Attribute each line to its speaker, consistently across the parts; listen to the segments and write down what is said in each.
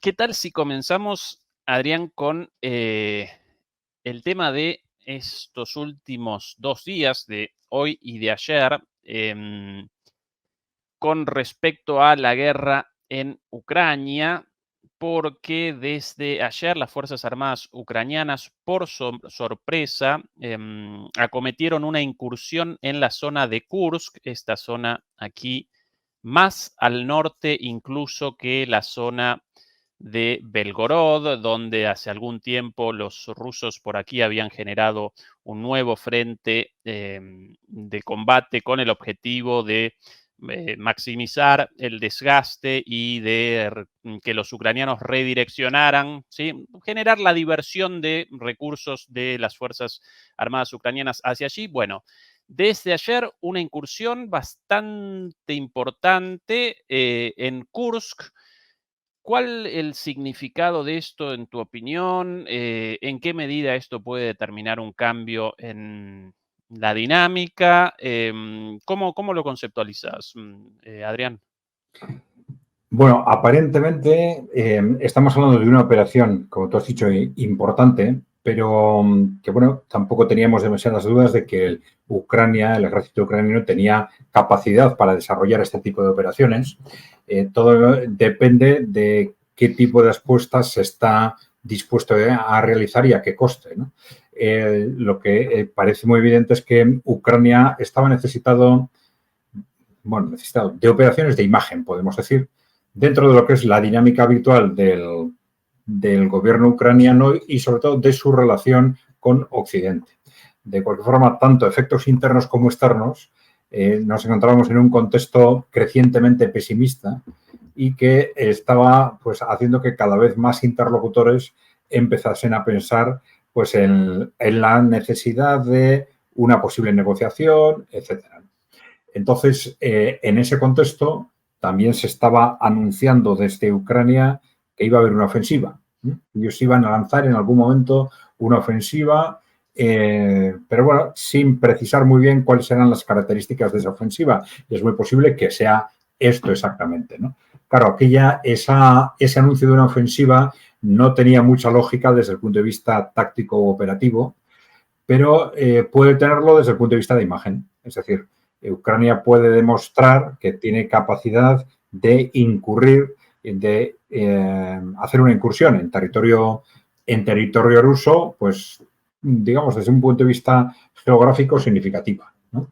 Speaker 1: ¿Qué tal si comenzamos, Adrián, con el tema de estos últimos 2 días, de hoy y de ayer, con respecto a la guerra en Ucrania? Porque desde ayer las Fuerzas Armadas ucranianas, por sorpresa, acometieron una incursión en la zona de Kursk, esta zona aquí más al norte incluso que la zona de Belgorod, donde hace algún tiempo los rusos por aquí habían generado un nuevo frente de combate con el objetivo de maximizar el desgaste y de que los ucranianos redireccionaran, ¿sí? Generar la diversión de recursos de las Fuerzas Armadas ucranianas hacia allí. Bueno, desde ayer una incursión bastante importante en Kursk. ¿Cuál el significado de esto en tu opinión? ¿En qué medida esto puede determinar un cambio en la dinámica? ¿Cómo lo conceptualizas, Adrián?
Speaker 2: Bueno, aparentemente estamos hablando de una operación, como tú has dicho, importante, pero que, bueno, tampoco teníamos demasiadas dudas de que Ucrania, el ejército ucraniano, tenía capacidad para desarrollar este tipo de operaciones. Todo depende de qué tipo de respuestas se está dispuesto a realizar y a qué coste, ¿no? Lo que parece muy evidente es que Ucrania estaba necesitado de operaciones de imagen, podemos decir, dentro de lo que es la dinámica habitual del gobierno ucraniano y sobre todo de su relación con Occidente. De cualquier forma, tanto efectos internos como externos, nos encontramos en un contexto crecientemente pesimista y que estaba pues haciendo que cada vez más interlocutores empezasen a pensar pues en la necesidad de una posible negociación, etcétera. Entonces, en ese contexto, también se estaba anunciando desde Ucrania que iba a haber una ofensiva. Ellos iban a lanzar en algún momento una ofensiva, pero bueno, sin precisar muy bien cuáles eran las características de esa ofensiva. Y es muy posible que sea esto exactamente, ¿no? Claro, ese anuncio de una ofensiva no tenía mucha lógica desde el punto de vista táctico o operativo, pero puede tenerlo desde el punto de vista de imagen. Es decir, Ucrania puede demostrar que tiene capacidad de incurrir, de hacer una incursión en territorio ruso, pues digamos desde un punto de vista geográfico significativa, ¿no?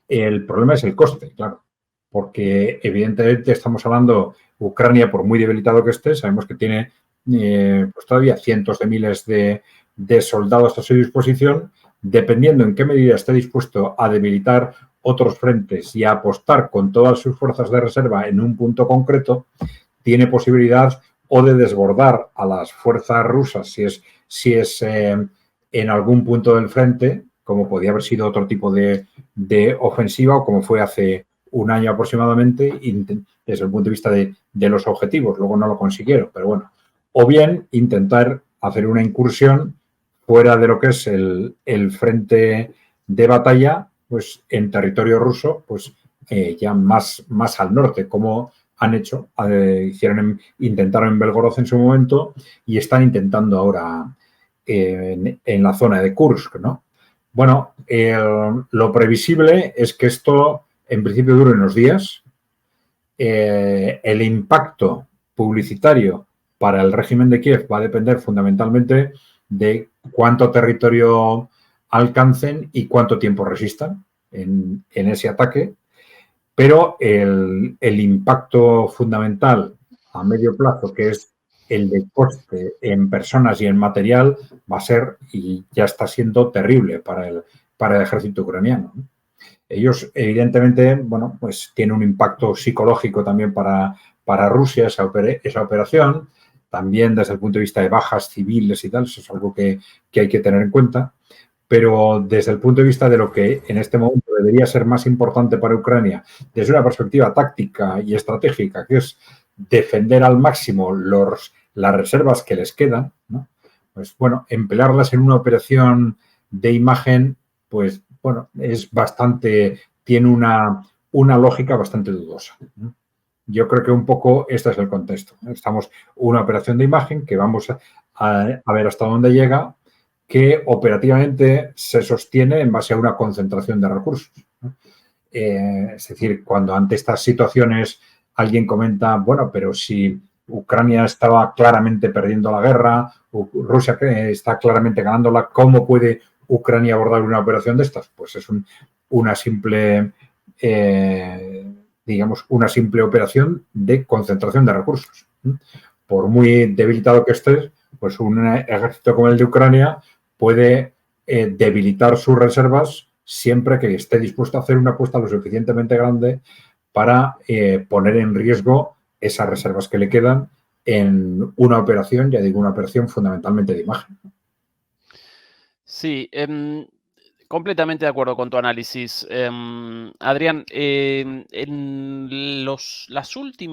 Speaker 2: El problema es el coste, claro, porque evidentemente estamos hablando, Ucrania, por muy debilitado que esté, sabemos que tiene pues todavía cientos de miles de soldados a su disposición. Dependiendo en qué medida esté dispuesto a debilitar otros frentes y a apostar con todas sus fuerzas de reserva en un punto concreto, tiene posibilidad o de desbordar a las fuerzas rusas si es en algún punto del frente, como podía haber sido otro tipo de ofensiva o como fue hace un año aproximadamente, desde el punto de vista de los objetivos. Luego no lo consiguieron, pero bueno. O bien intentar hacer una incursión fuera de lo que es el frente de batalla, pues en territorio ruso, pues ya más al norte, como han hecho, intentaron en Belgorod en su momento y están intentando ahora en la zona de Kursk, ¿no? Bueno, lo previsible es que esto en principio dure unos días. El impacto publicitario para el régimen de Kiev va a depender fundamentalmente de cuánto territorio alcancen y cuánto tiempo resistan en ese ataque, pero el impacto fundamental a medio plazo, que es el de coste en personas y en material, va a ser y ya está siendo terrible para el ejército ucraniano. Ellos, evidentemente, bueno, pues tiene un impacto psicológico también para Rusia esa operación, también desde el punto de vista de bajas civiles y tal, eso es algo que hay que tener en cuenta, pero desde el punto de vista de lo que en este momento debería ser más importante para Ucrania, desde una perspectiva táctica y estratégica, que es defender al máximo las reservas que les quedan, ¿no? Pues bueno, emplearlas en una operación de imagen, pues bueno, tiene una lógica bastante dudosa, ¿no? Yo creo que un poco este es el contexto. Estamos una operación de imagen que vamos a ver hasta dónde llega, que operativamente se sostiene en base a una concentración de recursos, ¿no? Es decir, cuando ante estas situaciones alguien comenta, bueno, pero si Ucrania estaba claramente perdiendo la guerra, Rusia está claramente ganándola, ¿cómo puede Ucrania abordar una operación de estas? Pues es una simple, digamos, una simple operación de concentración de recursos. Por muy debilitado que estés, pues un ejército como el de Ucrania puede debilitar sus reservas siempre que esté dispuesto a hacer una apuesta lo suficientemente grande para poner en riesgo esas reservas que le quedan en una operación, ya digo, una operación fundamentalmente de imagen.
Speaker 1: Sí, completamente de acuerdo con tu análisis, Adrián.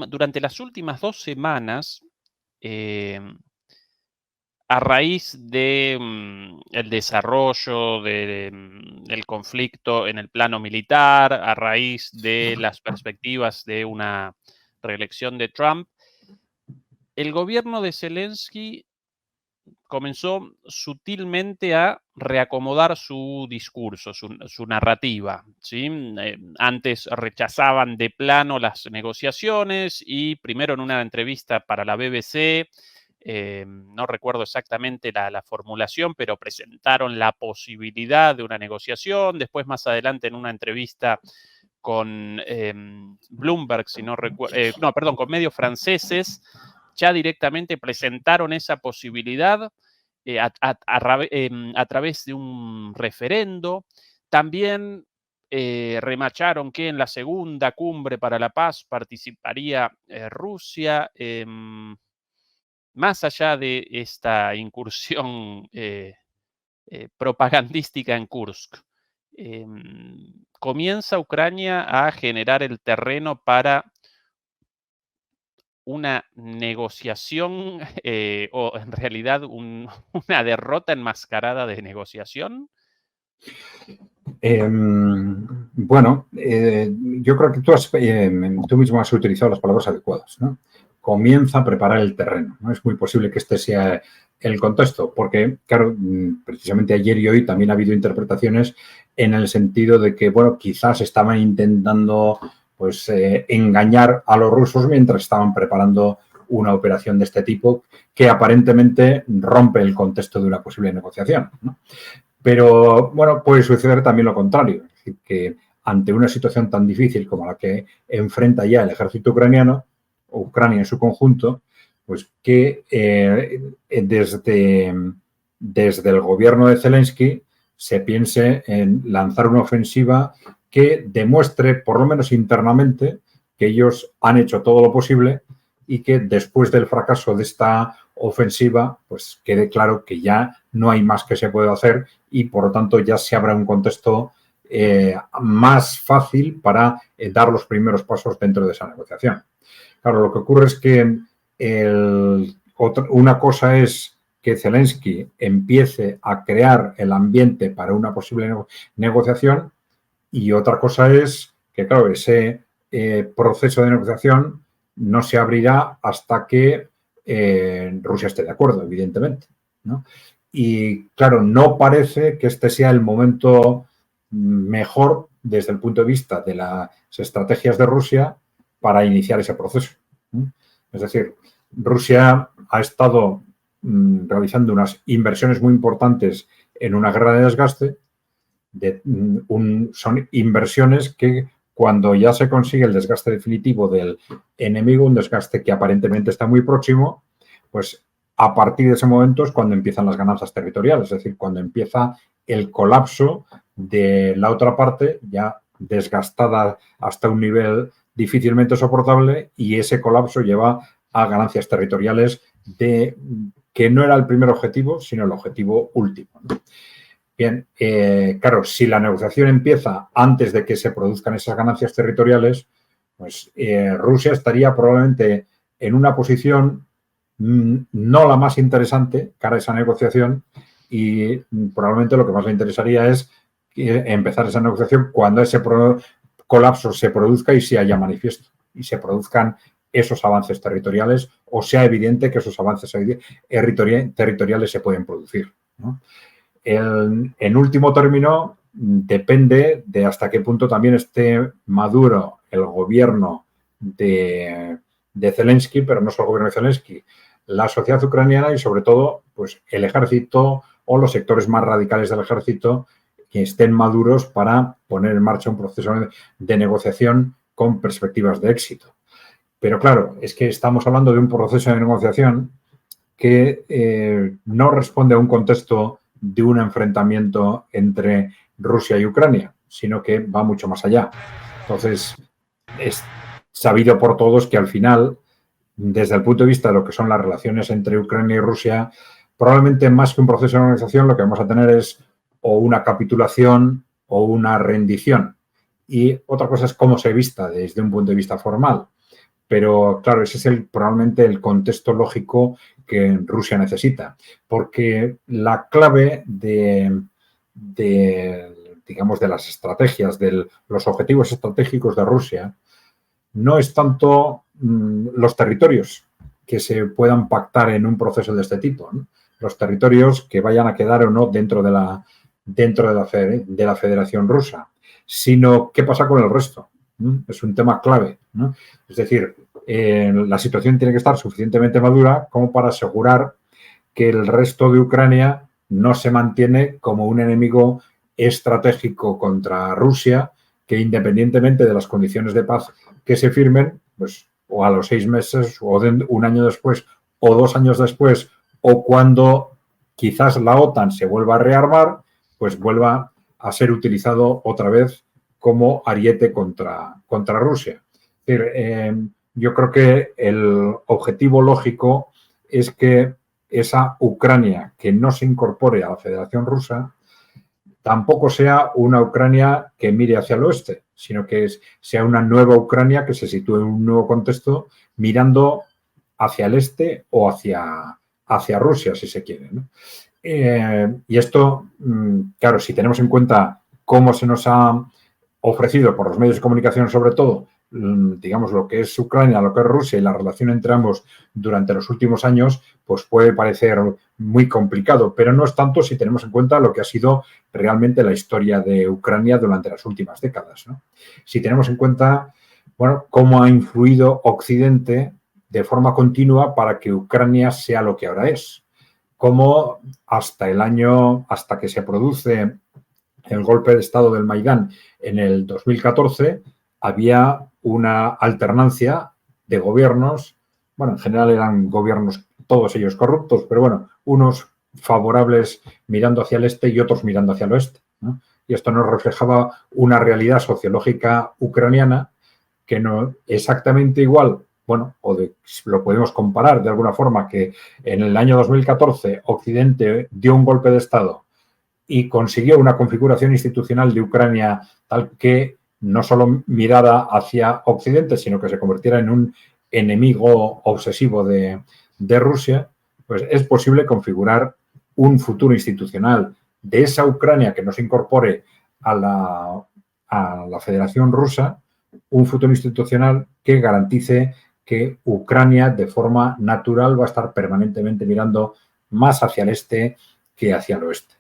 Speaker 1: Durante las últimas 2 semanas, a raíz de el desarrollo del conflicto en el plano militar, a raíz de las perspectivas de una reelección de Trump, el gobierno de Zelensky comenzó sutilmente a reacomodar su discurso, su narrativa, ¿sí? Antes rechazaban de plano las negociaciones y primero en una entrevista para la BBC, no recuerdo exactamente la formulación, pero presentaron la posibilidad de una negociación. Después, más adelante, en una entrevista con Bloomberg, si no recuerdo, no, perdón, con medios franceses, ya directamente presentaron esa posibilidad a través de un referendo. También remacharon que en la segunda cumbre para la paz participaría Rusia. Más allá de esta incursión propagandística en Kursk, comienza Ucrania a generar el terreno para una negociación o en realidad una derrota enmascarada de negociación.
Speaker 2: Bueno, yo creo que tú mismo has utilizado las palabras adecuadas, ¿no? Comienza a preparar el terreno, ¿no? Es muy posible que este sea el contexto, porque, claro, precisamente ayer y hoy también ha habido interpretaciones en el sentido de que, bueno, quizás estaban intentando, pues, engañar a los rusos mientras estaban preparando una operación de este tipo que aparentemente rompe el contexto de una posible negociación, ¿no? Pero, bueno, puede suceder también lo contrario, es decir, que ante una situación tan difícil como la que enfrenta ya el ejército ucraniano, o Ucrania en su conjunto, pues que desde el gobierno de Zelensky se piense en lanzar una ofensiva que demuestre, por lo menos internamente, que ellos han hecho todo lo posible y que después del fracaso de esta ofensiva, pues quede claro que ya no hay más que se puede hacer y, por lo tanto, ya se abra un contexto más fácil para dar los primeros pasos dentro de esa negociación. Claro, lo que ocurre es que una cosa es que Zelensky empiece a crear el ambiente para una posible negociación y otra cosa es que, claro, ese proceso de negociación no se abrirá hasta que Rusia esté de acuerdo, evidentemente, ¿no? Y, claro, no parece que este sea el momento mejor desde el punto de vista de las estrategias de Rusia para iniciar ese proceso. Es decir, Rusia ha estado realizando unas inversiones muy importantes en una guerra de desgaste. Son inversiones que cuando ya se consigue el desgaste definitivo del enemigo, un desgaste que aparentemente está muy próximo, pues a partir de ese momento es cuando empiezan las ganancias territoriales, es decir, cuando empieza el colapso de la otra parte, ya desgastada hasta un nivel difícilmente soportable, y ese colapso lleva a ganancias territoriales que no era el primer objetivo, sino el objetivo último, ¿no? Bien, claro, si la negociación empieza antes de que se produzcan esas ganancias territoriales, pues Rusia estaría probablemente en una posición no la más interesante cara a esa negociación y probablemente lo que más le interesaría es empezar esa negociación cuando ese colapso se produzca y se haya manifiesto. y se produzcan esos avances territoriales o sea evidente que esos avances territoriales se pueden producir, ¿no? En último término, depende de hasta qué punto también esté maduro el gobierno de Zelensky, pero no solo el gobierno de Zelensky, la sociedad ucraniana y sobre todo pues, el ejército o los sectores más radicales del ejército que estén maduros para poner en marcha un proceso de negociación con perspectivas de éxito. Pero claro, es que estamos hablando de un proceso de negociación que no responde a un contexto de un enfrentamiento entre Rusia y Ucrania, sino que va mucho más allá. Entonces, es sabido por todos que al final, desde el punto de vista de lo que son las relaciones entre Ucrania y Rusia, probablemente más que un proceso de negociación, lo que vamos a tener es o una capitulación o una rendición. Y otra cosa es cómo se vista desde un punto de vista formal. Pero, claro, ese es probablemente el contexto lógico que Rusia necesita. Porque la clave digamos, de las estrategias, de los objetivos estratégicos de Rusia, no es tanto los territorios que se puedan pactar en un proceso de este tipo, ¿no? Los territorios que vayan a quedar o no dentro de la Federación Rusa, sino qué pasa con el resto. Es un tema clave, ¿no? Es decir, la situación tiene que estar suficientemente madura como para asegurar que el resto de Ucrania no se mantiene como un enemigo estratégico contra Rusia, que independientemente de las condiciones de paz que se firmen, pues o a los 6 meses, o un año después, o 2 años después, o cuando quizás la OTAN se vuelva a rearmar, pues vuelva a ser utilizado otra vez como ariete contra Rusia. Es decir, yo creo que el objetivo lógico es que esa Ucrania que no se incorpore a la Federación Rusa tampoco sea una Ucrania que mire hacia el oeste, sino que sea una nueva Ucrania que se sitúe en un nuevo contexto mirando hacia el este o hacia Rusia, si se quiere, ¿no? Y esto, claro, si tenemos en cuenta cómo se nos ha ofrecido por los medios de comunicación, sobre todo, digamos, lo que es Ucrania, lo que es Rusia y la relación entre ambos durante los últimos años, pues puede parecer muy complicado, pero no es tanto si tenemos en cuenta lo que ha sido realmente la historia de Ucrania durante las últimas décadas, ¿no? Si tenemos en cuenta, bueno, cómo ha influido Occidente de forma continua para que Ucrania sea lo que ahora es, cómo hasta que se produce el golpe de Estado del Maidán en el 2014, había una alternancia de gobiernos, bueno, en general eran gobiernos todos ellos corruptos, pero bueno, unos favorables mirando hacia el este y otros mirando hacia el oeste, ¿no? Y esto nos reflejaba una realidad sociológica ucraniana que no exactamente igual, bueno, lo podemos comparar de alguna forma, que en el año 2014 Occidente dio un golpe de Estado y consiguió una configuración institucional de Ucrania tal que no solo mirara hacia Occidente, sino que se convirtiera en un enemigo obsesivo de Rusia, pues es posible configurar un futuro institucional de esa Ucrania que no se incorpore a la Federación Rusa, un futuro institucional que garantice que Ucrania de forma natural va a estar permanentemente mirando más hacia el este que hacia el oeste.